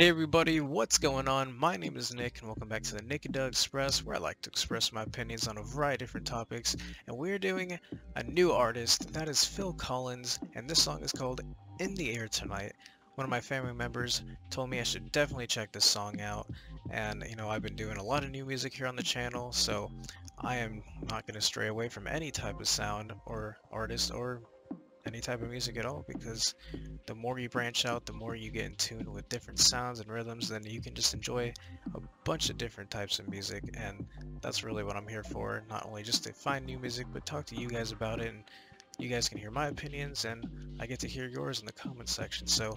Hey everybody, what's going on? My name is Nick and welcome back to the Nick and Doug Express, where I like to express my opinions on a variety of different topics. And we're doing a new artist, that is Phil Collins, and this song is called In the Air Tonight. One of my family members told me I should definitely check this song out, and I've been doing a lot of new music here on the channel, so I am not going to stray away from any type of sound or artist or any type of music at all, because the more you branch out, the more you get in tune with different sounds and rhythms, then you can just enjoy a bunch of different types of music. And that's really what I'm here for, not only just to find new music, but talk to you guys about it, and you guys can hear my opinions and I get to hear yours in the comment section. So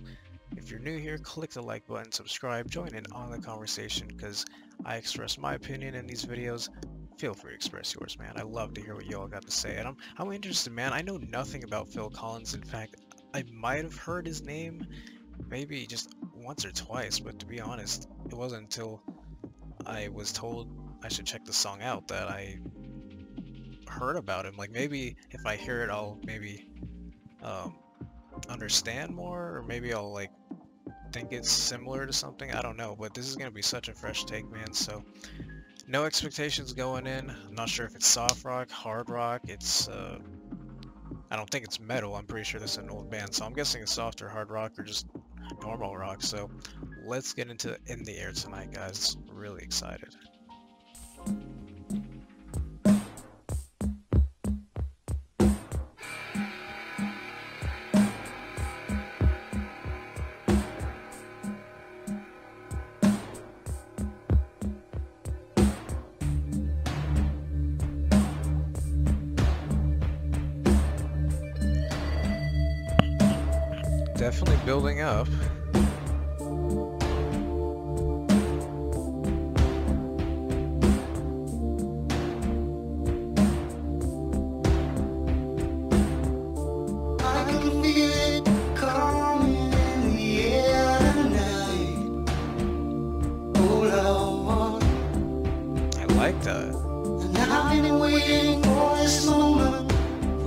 if you're new here, click the like button, subscribe, join in on the conversation, because I express my opinion in these videos. Feel free to express yours, man. I love to hear what y'all got to say, and I'm interested, man. I know nothing about Phil Collins. In fact, I might have heard his name maybe just once or twice, but to be honest, it wasn't until I was told I should check the song out that I heard about him. Like, maybe if I hear it, I'll maybe understand more, or maybe I'll like think it's similar to something. I don't know, but this is gonna be such a fresh take, man. So no expectations going in. I'm not sure if it's soft rock, hard rock. It's I don't think it's metal. I'm pretty sure this is an old band, so I'm guessing it's soft or hard rock or just normal rock. So let's get into In the Air Tonight, guys. Really excited. Definitely building up. I can feel it coming in the air tonight. Oh Lord, I like that. and I've been waiting for this moment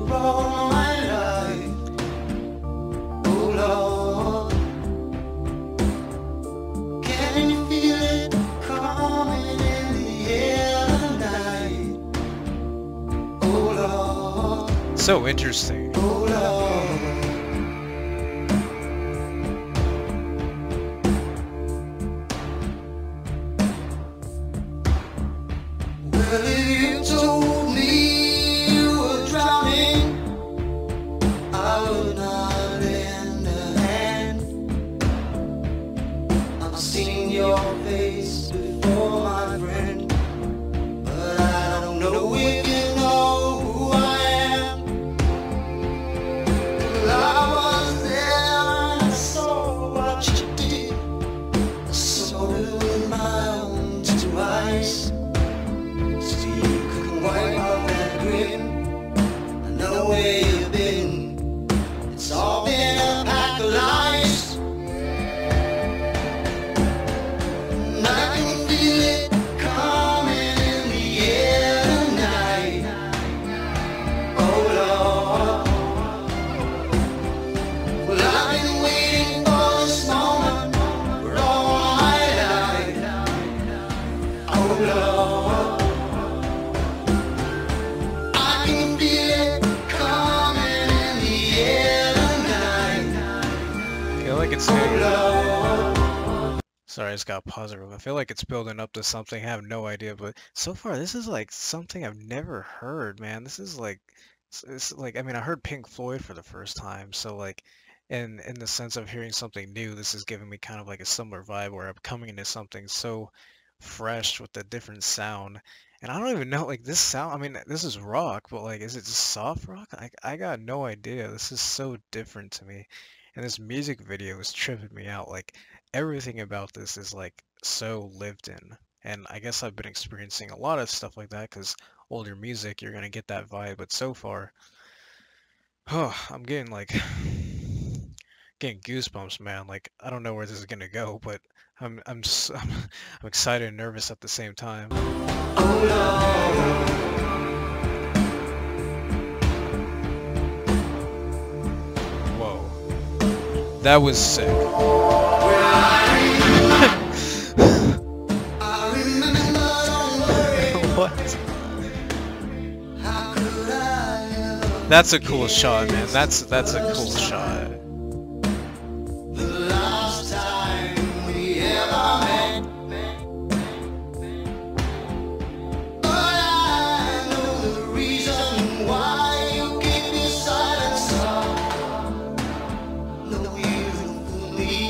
for all my life. Oh Lord, can you feel it coming in the air tonight? Oh Lord, So interesting. oh Lord. Well, if you told me you were drowning, I would not lend a hand. I've seen your face before, my friend, but I don't know if you know who I am. Well, I was there and I saw what you did. I saw it with my own two eyes. So you couldn't wipe off that grin. I know where you've been. It's all been a pack of lies. And I can feel it coming in the air tonight. Oh Lord, well, I've been waiting for this moment for all my life. Oh Lord, I can feel it coming in the air tonight. I feel like it's Oh Lord. Sorry, I just got positive. I feel like it's building up to something. I have no idea, but so far this is like something I've never heard, man. This is like, it's like, I mean, I heard Pink Floyd for the first time, so like, in the sense of hearing something new, this is giving me kind of like a similar vibe where I'm coming into something so fresh with a different sound. And I don't even know, like, this sound, I mean, this is rock, but like, is it just soft rock? I got no idea. This is so different to me. And this music video is tripping me out. Like, everything about this is like so lived in. And I guess I've been experiencing a lot of stuff like that, because older music, you're gonna get that vibe. But so far, oh, I'm getting like, getting goosebumps, man. Like, I don't know where this is gonna go, but I'm excited and nervous at the same time. Whoa. That was sick. That's a cool shot, man. That's a cool shot. The last time we ever met. But I know the reason why you keep your silence on. No, you don't fool me.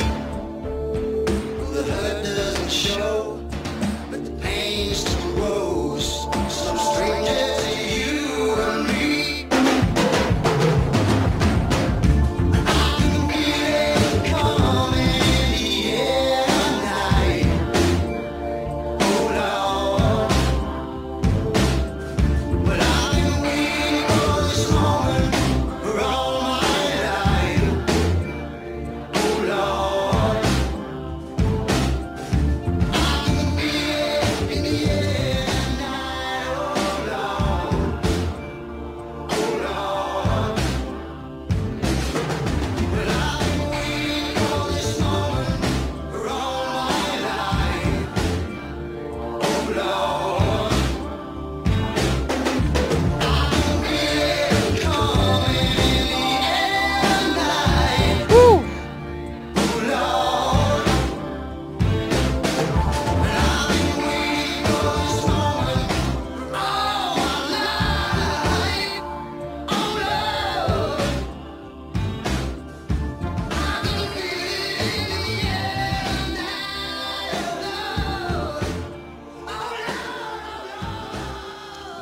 The hurt doesn't show, but the pain still grows. Some stranger to you and me.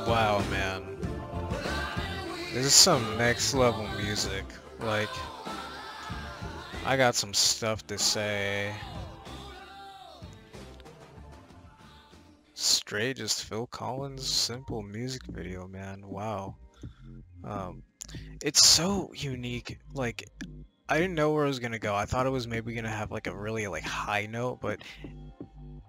Wow, man. This is some next level music. Like, I got some stuff to say. Straight just Phil Collins simple music video, man. Wow. It's so unique. Like, I didn't know where it was gonna go. I thought it was maybe gonna have like a really like high note, but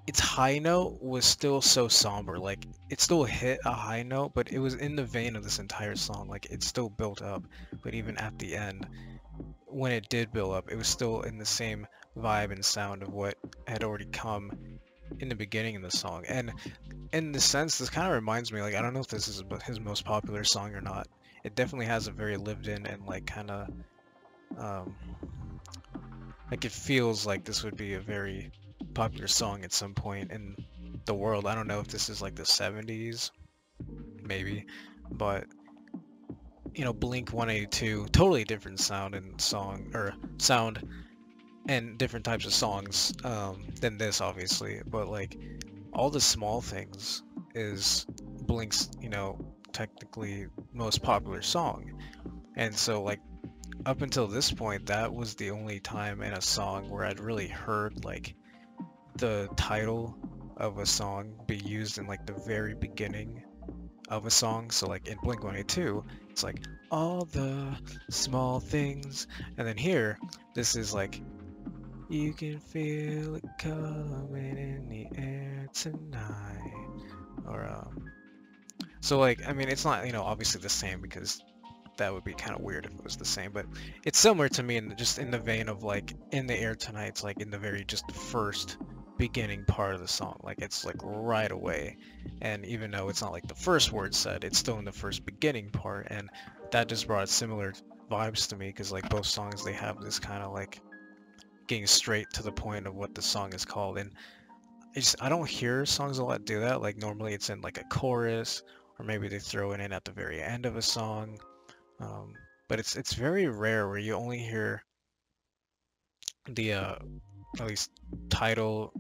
its high note was still so somber. Like, it still hit a high note, but it was in the vein of this entire song. Like, it still built up, but even at the end, when it did build up, it was still in the same vibe and sound of what had already come in the beginning of the song. And in the sense, this kind of reminds me, like, I don't know if this is his most popular song or not. It definitely has a very lived in and like kind of like it feels like this would be a very popular song at some point in the world. I don't know if this is like the 70s, maybe, but you know, Blink 182, totally different sound and song, or sound and different types of songs than this, obviously, but like All the Small Things is Blink's, you know, technically most popular song. And so like up until this point, that was the only time in a song where I'd really heard like the title of a song be used in like the very beginning of a song. So like in Blink 182, it's like all the small things, and then here this is like you can feel it coming in the air tonight, or so like, I mean, it's not, you know, obviously the same, because that would be kind of weird if it was the same, but it's similar to me, in just in the vein of like in the air tonight. It's like in the very just first beginning part of the song, like it's like right away, and even though it's not like the first word said, it's still in the first beginning part, and that just brought similar vibes to me, because like both songs, they have this kind of like getting straight to the point of what the song is called. And I don't hear songs a lot do that. Like normally it's in like a chorus, or maybe they throw it in at the very end of a song, but it's very rare where you only hear the at least title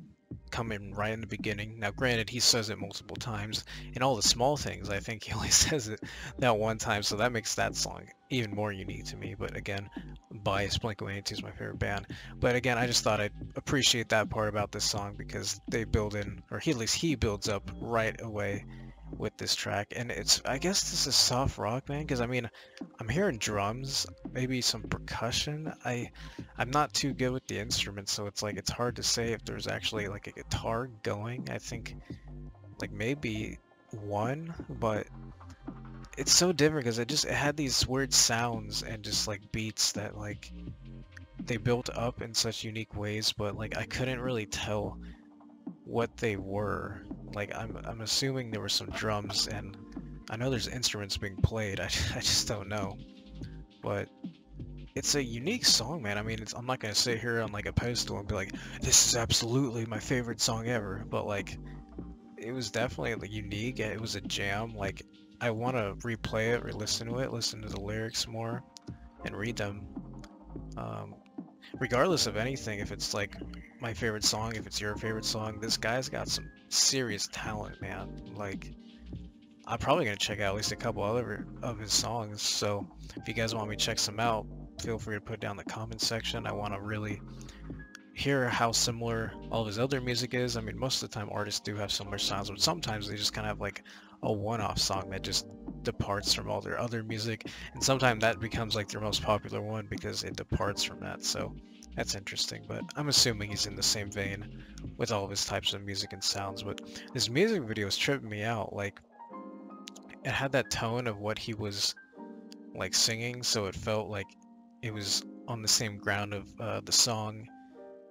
coming right in the beginning. Now granted, he says it multiple times in All the Small Things. I think he only says it that one time, so that makes that song even more unique to me. But again, bias, Blink-182 is my favorite band. But again, I just thought I'd appreciate that part about this song, because they build in, or at least he builds up right away with this track. And it's, I guess this is soft rock, man, because I mean, I'm hearing drums, maybe some percussion. I'm not too good with the instruments, so it's like it's hard to say if there's actually like a guitar going. I think like maybe one, but it's so different because it had these weird sounds and just like beats that like they built up in such unique ways, but like I couldn't really tell what they were. Like I'm assuming there were some drums and I know there's instruments being played, I just don't know. But it's a unique song, man. I mean, I'm not gonna sit here on like a pedestal and be like, this is absolutely my favorite song ever. But like, it was definitely like, unique. It was a jam. Like, I want to replay it, re-listen to it, listen to the lyrics more, and read them. Regardless of anything, if it's like my favorite song, if it's your favorite song, this guy's got some serious talent, man. Like, I'm probably gonna check out at least a couple other of his songs. So if you guys want me to check some out, feel free to put down in the comments section. I want to really hear how similar all of his other music is. I mean, most of the time artists do have similar sounds, but sometimes they just kind of have like a one-off song that just departs from all their other music, and sometimes that becomes like their most popular one because it departs from that. So that's interesting, but I'm assuming he's in the same vein with all of his types of music and sounds. But this music video is tripping me out. Like, it had that tone of what he was like singing, so it felt like it was on the same ground of the song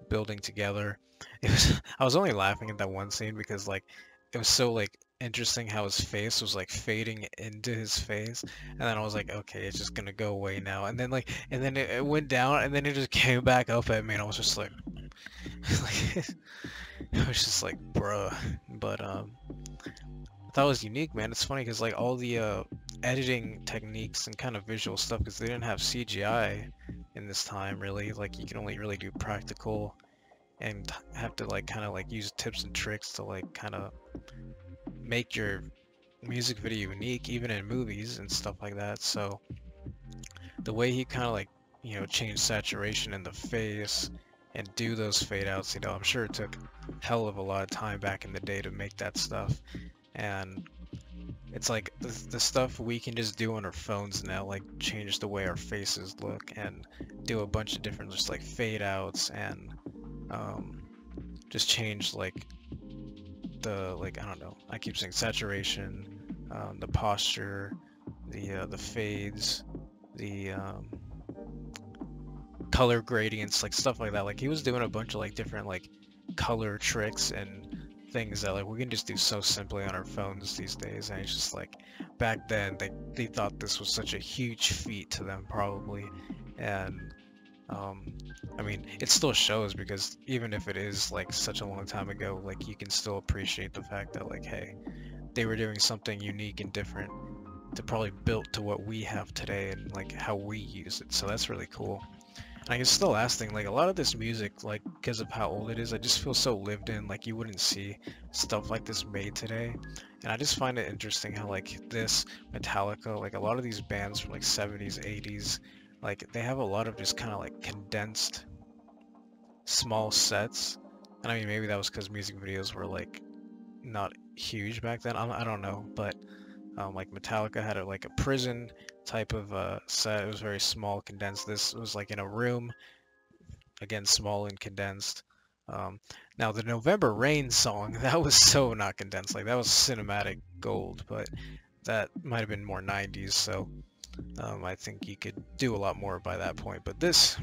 building together. I was only laughing at that one scene because like it was so like interesting how his face was like fading into his face, and then I was like, okay, it's just gonna go away now, and then like it went down, and then it just came back up at me, and I was just like, like I was just like, bruh. But I thought it was unique, man. It's funny because like all the editing techniques and kind of visual stuff, because they didn't have CGI in this time really. Like, you can only really do practical and have to like kind of like use tips and tricks to like kind of make your music video unique, even in movies and stuff like that. So the way he kind of like, you know, change saturation in the face and do those fade outs, you know, I'm sure it took hell of a lot of time back in the day to make that stuff. And it's like the stuff we can just do on our phones now, like change the way our faces look and do a bunch of different just like fade outs, and just change like the, like, I don't know, I keep saying saturation, the posture, the fades, the color gradients, like stuff like that. Like, he was doing a bunch of like different like color tricks and things that like we can just do so simply on our phones these days. And it's just like, back then they thought this was such a huge feat to them probably. And I mean, it still shows, because even if it is like such a long time ago, like you can still appreciate the fact that like, hey, they were doing something unique and different to probably built to what we have today and like how we use it. So that's really cool. And I can still ask things, like a lot of this music, like because of how old it is, I just feel so lived in. Like, you wouldn't see stuff like this made today. And I just find it interesting how like this, Metallica, like a lot of these bands from like 70s, 80s, like they have a lot of just kind of like condensed small sets. And I mean, maybe that was because music videos were like not huge back then. I don't know, but like Metallica had like a prison type of set. It was very small, condensed. This was like in a room, again, small and condensed. Now the November Rain song, that was so not condensed. Like, that was cinematic gold, but that might have been more 90s, so I think you could do a lot more by that point. But this,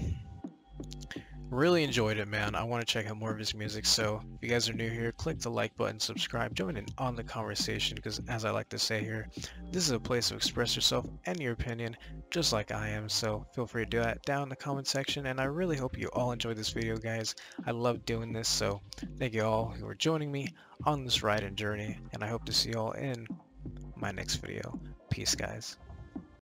really enjoyed it, man. I want to check out more of his music, so if you guys are new here, click the like button, subscribe, join in on the conversation, because as I like to say here, this is a place to express yourself and your opinion, just like I am. So feel free to do that down in the comment section, and I really hope you all enjoyed this video, guys. I love doing this, so thank you all who are joining me on this ride and journey, and I hope to see you all in my next video. Peace, guys.